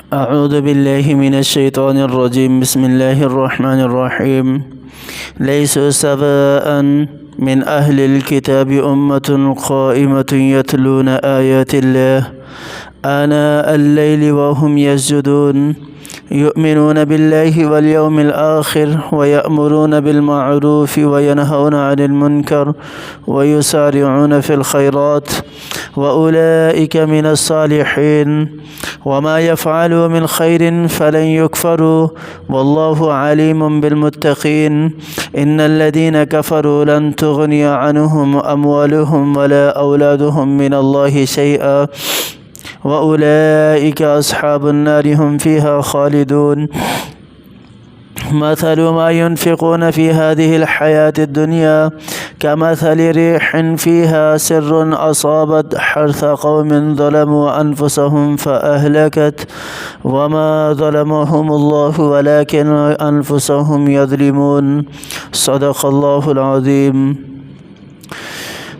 أعوذ بالله من الشيطان الرجيم. بسم الله الرحمن الرحيم. ليسوا سواء من أهل الكتاب أمة قائمة يتلون آيات الله آناء الليل وهم يسجدون يؤمنون بالله واليوم الآخر ويأمرون بالمعروف وينهون عن المنكر ويسارعون في الخيرات وأولئك من الصالحين وما يفعلوا من خير فلن يكفروا والله عليم بالمتقين. إن الذين كفروا لن تغني عنهم أموالهم ولا أولادهم من الله شيئا وأولئك أصحاب النار هم فيها خالدون. مثل ما ينفقون في هذه الحياة الدنيا كمثل ريح فيها سر أصابت حرث قوم ظلموا أنفسهم فأهلكت وما ظلمهم الله ولكن أنفسهم يظلمون. صدق الله العظيم.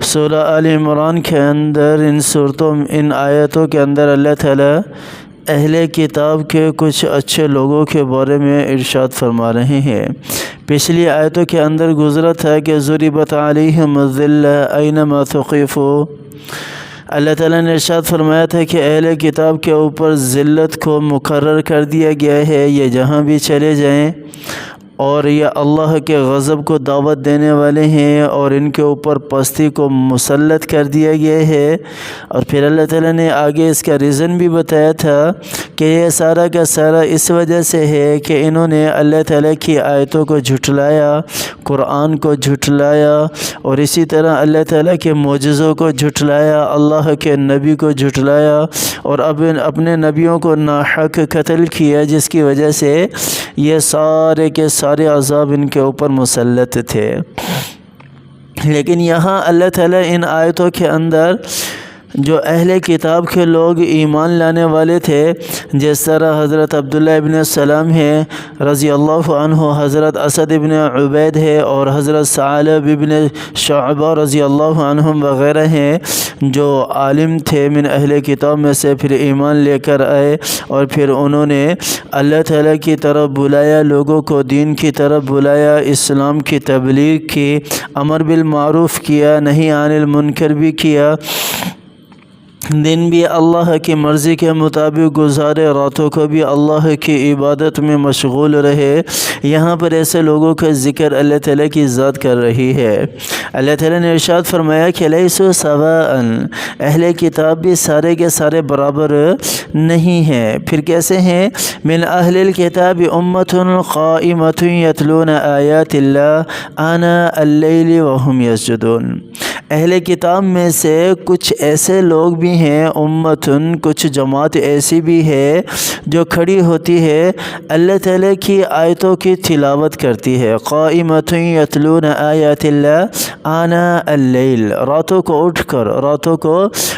سورہ آل عمران کے اندر ان آیتوں کے اندر اللہ تعالیٰ اہل کتاب کے کچھ اچھے لوگوں کے بارے میں ارشاد فرما رہے ہیں۔ پچھلی آیتوں کے اندر گزرا تھا کہ ضربت علیہم الذلہ اینما ثقفوا۔ اللہ تعالیٰ نے ارشاد فرمایا تھا کہ اہل کتاب کے اوپر ذلت کو مقرر کر دیا گیا ہے، یہ جہاں بھی چلے جائیں، اور یہ اللہ کے غضب کو دعوت دینے والے ہیں، اور ان کے اوپر پستی کو مسلط کر دیا گیا ہے۔ اور پھر اللہ تعالیٰ نے آگے اس کا ریزن بھی بتایا تھا کہ یہ سارا کا سارا اس وجہ سے ہے کہ انہوں نے اللہ تعالیٰ کی آیتوں کو جھٹلایا، قرآن کو جھٹلایا، اور اسی طرح اللہ تعالیٰ کے معجزوں کو جھٹلایا، اللہ کے نبی کو جھٹلایا، اور اپنے نبیوں کو ناحق قتل کیا، جس کی وجہ سے یہ سارے کے سارے عذاب ان کے اوپر مسلط تھے۔ لیکن یہاں اللہ تعالیٰ ان آیتوں کے اندر جو اہل کتاب کے لوگ ایمان لانے والے تھے، جس طرح حضرت عبداللہ ابن سلام ہے رضی اللہ عنہ، حضرت اسد ابن عبید ہے، اور حضرت ثعلب ابن شعبہ رضی اللہ عنہم وغیرہ ہیں، جو عالم تھے من اہل کتاب میں سے، پھر ایمان لے کر آئے، اور پھر انہوں نے اللہ تعالیٰ کی طرف بلایا، لوگوں کو دین کی طرف بلایا، اسلام کی تبلیغ کی، امر بالمعروف کیا، نہی عن المنکر بھی کیا، دن بھی اللہ کی مرضی کے مطابق گزارے، راتوں کو بھی اللہ کی عبادت میں مشغول رہے۔ یہاں پر ایسے لوگوں کا ذکر اللہ تعالیٰ کی ذات کر رہی ہے۔ اللہ تعالیٰ نے ارشاد فرمایا کہ لیسوا سواء، اہل کتاب بھی سارے کے سارے برابر نہیں ہیں۔ پھر کیسے ہیں؟ من اہل الکتاب امۃ قائمۃ یتلون آیات اللہ آناء اللیل وہم یسجدون۔ اہل کتاب میں سے کچھ ایسے لوگ بھی ہیں، امتن، کچھ جماعت ایسی بھی ہے جو کھڑی ہوتی ہے، اللہ تعالیٰ کی آیتوں کی تلاوت کرتی ہے۔ قائمۃ یتلون آیات اللہ آناء اللیل، راتوں کو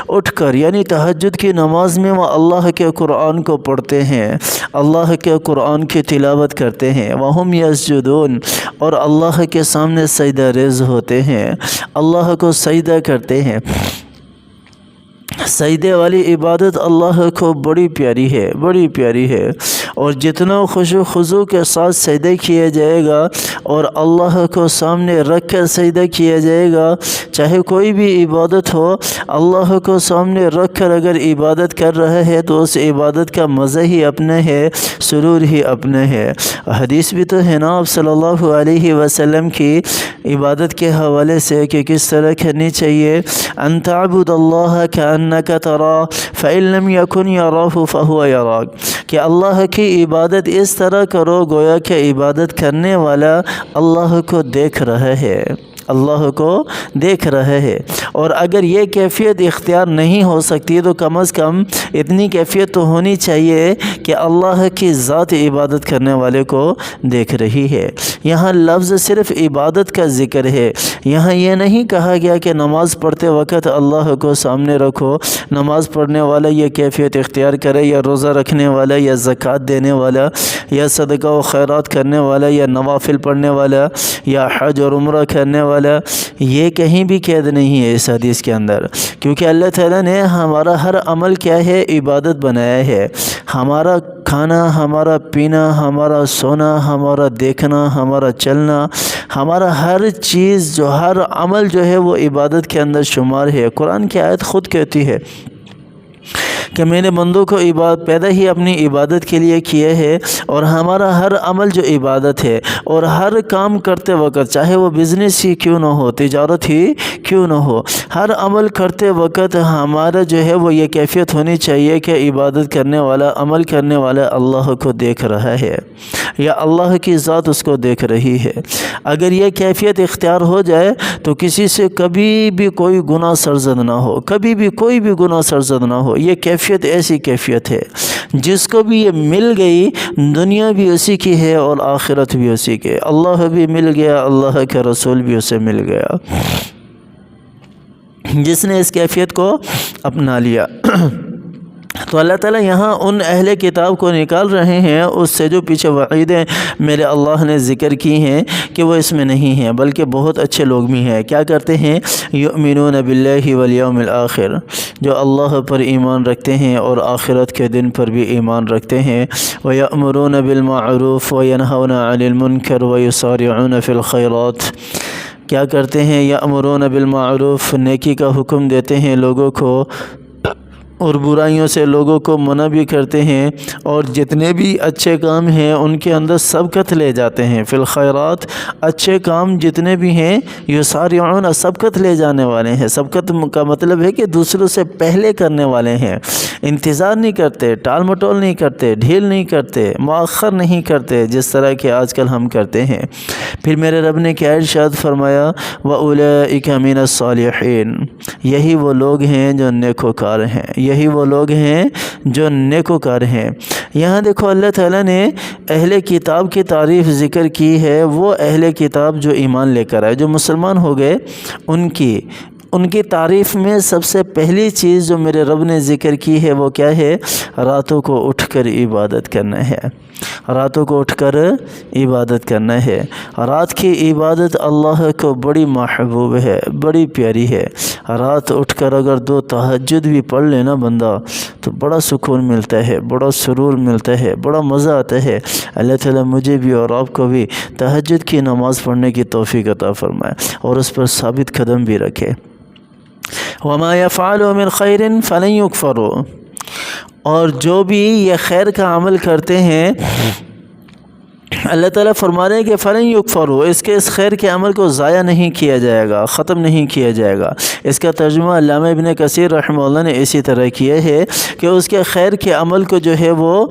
اٹھ کر یعنی تہجد کی نماز میں وہ اللہ کے قرآن کو پڑھتے ہیں، اللہ کے قرآن کی تلاوت کرتے ہیں۔ وہم یسجدون، اور اللہ کے سامنے سجدہ ریز ہوتے ہیں، اللہ کو سجدہ کرتے ہیں۔ سجدے والی عبادت اللہ کو بڑی پیاری ہے، اور جتنا خشوع خضوع کے ساتھ سجدہ کیا جائے گا اور اللہ کو سامنے رکھ کر سجدہ کیا جائے گا، چاہے کوئی بھی عبادت ہو، اللہ کو سامنے رکھ کر اگر عبادت کر رہا ہے تو اس عبادت کا مزہ ہی اپنا ہے، سرور ہی اپنا ہے۔ حدیث بھی تو ہے نا آپ صلی اللہ علیہ وسلم کی عبادت کے حوالے سے کہ کس طرح کرنی چاہیے۔ ان تعبد اللہ کأنک تراہ فإن لم یکن یراہ فہو یراک، کہ اللہ کی عبادت اس طرح کرو گویا کہ عبادت کرنے والا اللہ کو دیکھ رہا ہے، اور اگر یہ کیفیت اختیار نہیں ہو سکتی تو کم از کم اتنی کیفیت تو ہونی چاہیے کہ اللہ کی ذات عبادت کرنے والے کو دیکھ رہی ہے۔ یہاں لفظ صرف عبادت کا ذکر ہے، یہاں یہ نہیں کہا گیا کہ نماز پڑھتے وقت اللہ کو سامنے رکھو، نماز پڑھنے والا یہ کیفیت اختیار کرے، یا روزہ رکھنے والا، یا زکوٰۃ دینے والا، یا صدقہ و خیرات کرنے والا، یا نوافل پڑھنے والا، یا حج اور عمرہ کرنے والا۔ یہ کہیں بھی قید نہیں ہے اس حدیث کے اندر، کیونکہ اللہ تعالیٰ نے ہمارا ہر عمل کیا ہے؟ عبادت بنایا ہے۔ ہمارا کھانا، ہمارا پینا، ہمارا سونا، ہمارا دیکھنا، ہمارا چلنا، ہمارا ہر چیز جو ہر عمل جو ہے وہ عبادت کے اندر شمار ہے۔ قرآن کی آیت خود کہتی ہے کہ میں نے بندوں کو پیدا ہی اپنی عبادت کے لیے کیا ہے، اور ہمارا ہر عمل جو عبادت ہے، اور ہر کام کرتے وقت چاہے وہ بزنس ہی کیوں نہ ہو، تجارت ہی کیوں نہ ہو، ہر عمل کرتے وقت ہمارا جو ہے وہ یہ کیفیت ہونی چاہیے کہ عبادت کرنے والا، عمل کرنے والا اللہ کو دیکھ رہا ہے یا اللہ کی ذات اس کو دیکھ رہی ہے۔ اگر یہ کیفیت اختیار ہو جائے تو کسی سے کبھی بھی کوئی گناہ سرزد نہ ہو، کبھی بھی کوئی بھی گناہ سرزد نہ ہو۔ یہ کیفیت ایسی کیفیت ہے جس کو بھی یہ مل گئی، دنیا بھی اسی کی ہے اور آخرت بھی اسی کی، اللہ بھی مل گیا، اللہ کے رسول بھی اسے مل گیا، جس نے اس کیفیت کو اپنا لیا۔ تو اللہ تعالیٰ یہاں ان اہل کتاب کو نکال رہے ہیں اس سے جو پیچھے وعیدیں میرے اللہ نے ذکر کی ہیں کہ وہ اس میں نہیں ہیں، بلکہ بہت اچھے لوگ بھی ہیں۔ کیا کرتے ہیں؟ یؤمنون باللہ والیوم الآخر، جو اللہ پر ایمان رکھتے ہیں اور آخرت کے دن پر بھی ایمان رکھتے ہیں۔ وَيَأْمُرُونَ بِالْمَعْرُوفِ وَيَنْهَوْنَ عَنِ الْمُنْكَرِ وَيُسَارِعُونَ فِي الْخَيْرَاتِ۔ کیا کرتے ہیں؟ یأمرون بالمعروف، نیکی کا حکم دیتے ہیں لوگوں کو، اور برائیوں سے لوگوں کو منع بھی کرتے ہیں، اور جتنے بھی اچھے کام ہیں ان کے اندر سبقت لے جاتے ہیں۔ فی الخیرات، اچھے کام جتنے بھی ہیں، یسارعون، سبقت لے جانے والے ہیں۔ سبقت کا مطلب ہے کہ دوسروں سے پہلے کرنے والے ہیں، انتظار نہیں کرتے، ٹال مٹول نہیں کرتے، ڈھیل نہیں کرتے، مؤخر نہیں کرتے، جس طرح کہ آج کل ہم کرتے ہیں۔ پھر میرے رب نے کیا ارشاد فرمایا؟ وَأُولَئِكَ مِنَ الصَّالِحِينَ، یہی وہ لوگ ہیں جو نیکوکار ہیں، یہی وہ لوگ ہیں جو نیکوکار ہیں۔ یہاں دیکھو اللہ تعالیٰ نے اہل کتاب کی تعریف ذکر کی ہے، وہ اہل کتاب جو ایمان لے کر آئے، جو مسلمان ہو گئے، ان کی تعریف میں سب سے پہلی چیز جو میرے رب نے ذکر کی ہے وہ کیا ہے؟ راتوں کو اٹھ کر عبادت کرنا ہے، راتوں کو اٹھ کر عبادت کرنا ہے۔ رات کی عبادت اللہ کو بڑی محبوب ہے، بڑی پیاری ہے۔ رات اٹھ کر اگر 2 تہجد بھی پڑھ لینا بندہ تو بڑا سکون ملتا ہے، بڑا سرور ملتا ہے، بڑا مزہ آتا ہے۔ اللہ تعالیٰ مجھے بھی اور آپ کو بھی تہجد کی نماز پڑھنے کی توفیق عطا فرمائے اور اس پر ثابت قدم بھی رکھے۔ وَمَا يَفْعَلُوا مِنْ خَيْرٍ فَلَنْ يُكْفَرُوا، اور جو بھی یہ خیر کا عمل کرتے ہیں، اللہ تعالیٰ فرما رہے ہیں کہ فَلَنْ يُكْفَرُوا، اس خیر کے عمل کو ضائع نہیں کیا جائے گا، ختم نہیں کیا جائے گا۔ اس کا ترجمہ علامہ ابن کثیر رحمہ اللہ نے اسی طرح کیا ہے کہ اس کے خیر کے عمل کو جو ہے وہ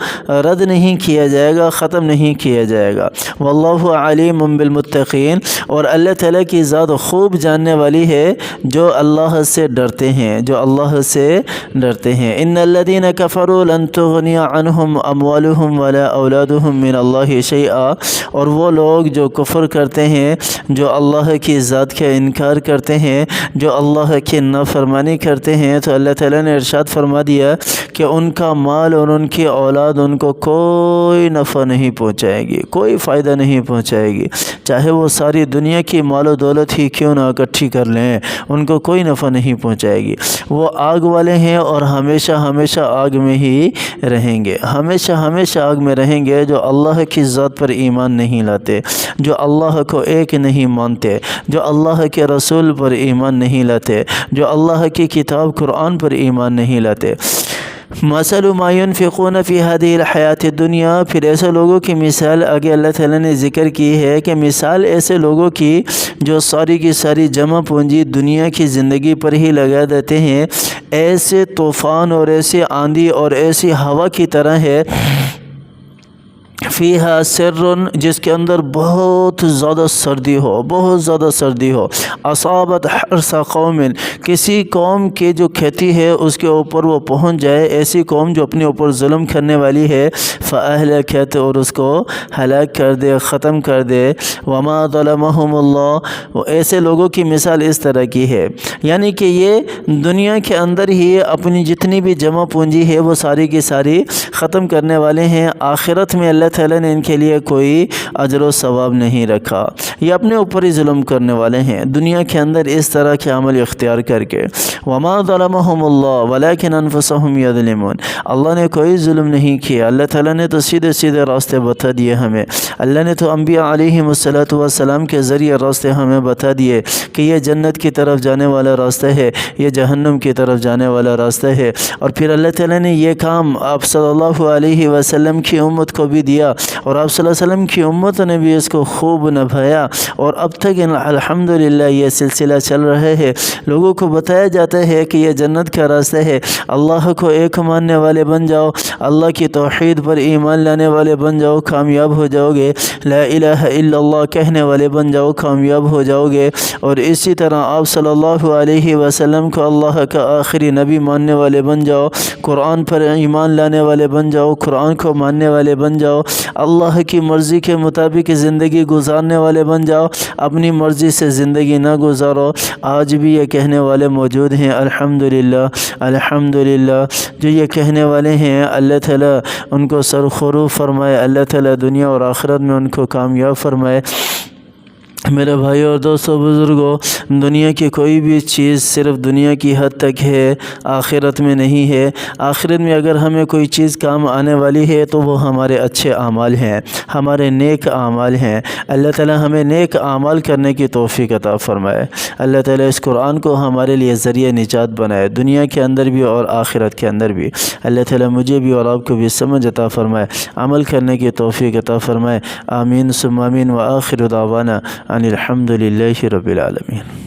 رد نہیں کیا جائے گا، ختم نہیں کیا جائے گا۔ واللہ علیم بالمتقین، اور اللہ تعالیٰ کی ذات خوب جاننے والی ہے جو اللہ سے ڈرتے ہیں، جو اللہ سے ڈرتے ہیں۔ ان الذین کفروا لن تغنی عنہم اموالہم ولا اولادہم من اللہ شیئا، اور وہ لوگ جو کفر کرتے ہیں، جو اللہ کی ذات کا انکار کرتے ہیں، جو اللہ کی نافرمانی کرتے ہیں، تو اللہ تعالیٰ نے ارشاد فرما دیا کہ ان کا مال اور ان کی اولاد ان کو کوئی نفع نہیں پہنچائے گی، کوئی فائدہ نہیں پہنچائے گی، چاہے وہ ساری دنیا کی مال و دولت ہی کیوں نہ اکٹھی کر لیں، ان کو کوئی نفع نہیں پہنچائے گی۔ وہ آگ والے ہیں اور ہمیشہ ہمیشہ آگ میں ہی رہیں گے، ہمیشہ ہمیشہ آگ میں رہیں گے، جو اللہ کی ذات پر ایمان نہیں لاتے، جو اللہ کو ایک نہیں مانتے، جو اللہ کے رسول پر ایمان نہیں لاتے، جو اللہ کی کتاب قرآن پر ایمان نہیں لاتے۔ مثل ما ينفقون في هذه الحیات الدنیا، پھر ایسے لوگوں کی مثال آگے اللہ تعالیٰ نے ذکر کی ہے کہ مثال ایسے لوگوں کی جو ساری کی ساری جمع پونجی دنیا کی زندگی پر ہی لگا دیتے ہیں، ایسے طوفان اور ایسے آندھی اور ایسی ہوا کی طرح ہے، فیہا سر، جس کے اندر بہت زیادہ سردی ہو، بہت زیادہ سردی ہو، اصابت حرث قوم، کسی قوم کی جو کھیتی ہے اس کے اوپر وہ پہنچ جائے، ایسی قوم جو اپنے اوپر ظلم کرنے والی ہے، فاہلکت، اور اس کو ہلاک کر دے، ختم کر دے۔ وما ظلمہم اللہ، ایسے لوگوں کی مثال اس طرح کی ہے، یعنی کہ یہ دنیا کے اندر ہی اپنی جتنی بھی جمع پونجی ہے وہ ساری کی ساری ختم کرنے والے ہیں، آخرت میں اللہ اللہ تعالیٰ نے ان کے لیے کوئی اجر و ثواب نہیں رکھا۔ یہ اپنے اوپر ہی ظلم کرنے والے ہیں دنیا کے اندر اس طرح کے عمل اختیار کر کے۔ وَمَا ظَلَمَهُمُ اللَّهُ وَلَكِنْ أَنفُسَهُمْ يَظْلِمُونَ، اللہ نے کوئی ظلم نہیں کیا، اللہ تعالیٰ نے تو سیدھے سیدھے راستے بتا دیے ہمیں۔ اللہ نے تو انبیاء علیہم السلام کے ذریعے راستے ہمیں بتا دیے کہ یہ جنت کی طرف جانے والا راستہ ہے، یہ جہنم کی طرف جانے والا راستہ ہے۔ اور پھر اللہ تعالیٰ نے یہ کام آپ صلی اللہ علیہ وسلم کی امت کو بھی دیا، اور آپ صلی اللہ علیہ وسلم کی امت نے بھی اس کو خوب نبھایا، اور اب تک الحمدللہ یہ سلسلہ چل رہا ہے۔ لوگوں کو بتایا جاتا ہے کہ یہ جنت کا راستہ ہے، اللہ کو ایک ماننے والے بن جاؤ، اللہ کی توحید پر ایمان لانے والے بن جاؤ، کامیاب ہو جاؤ گے، لا الہ الا اللہ کہنے والے بن جاؤ، کامیاب ہو جاؤ گے۔ اور اسی طرح آپ صلی اللہ علیہ وسلم کو اللہ کا آخری نبی ماننے والے بن جاؤ، قرآن پر ایمان لانے والے بن جاؤ، قرآن کو ماننے والے بن جاؤ، اللہ کی مرضی کے مطابق زندگی گزارنے والے بن جاؤ، اپنی مرضی سے زندگی نہ گزارو۔ آج بھی یہ کہنے والے موجود ہیں، الحمدللہ الحمدللہ، جو یہ کہنے والے ہیں اللہ تعالیٰ ان کو سرخرو فرمائے، اللہ تعالیٰ دنیا اور آخرت میں ان کو کامیاب فرمائے۔ میرے بھائی اور دوستو بزرگوں، دنیا کی کوئی بھی چیز صرف دنیا کی حد تک ہے، آخرت میں نہیں ہے۔ آخرت میں اگر ہمیں کوئی چیز کام آنے والی ہے تو وہ ہمارے اچھے اعمال ہیں، ہمارے نیک اعمال ہیں۔ اللہ تعالیٰ ہمیں نیک اعمال کرنے کی توفیق عطا فرمائے۔ اللہ تعالیٰ اس قرآن کو ہمارے لیے ذریعہ نجات بنائے، دنیا کے اندر بھی اور آخرت کے اندر بھی۔ اللہ تعالیٰ مجھے بھی اور آپ کو بھی سمجھ عطا فرمائے، عمل کرنے کی توفیق عطا فرمائے۔ آمین ثم آمین، وآخر دعوانا ان الحمد للہ رب العالمین۔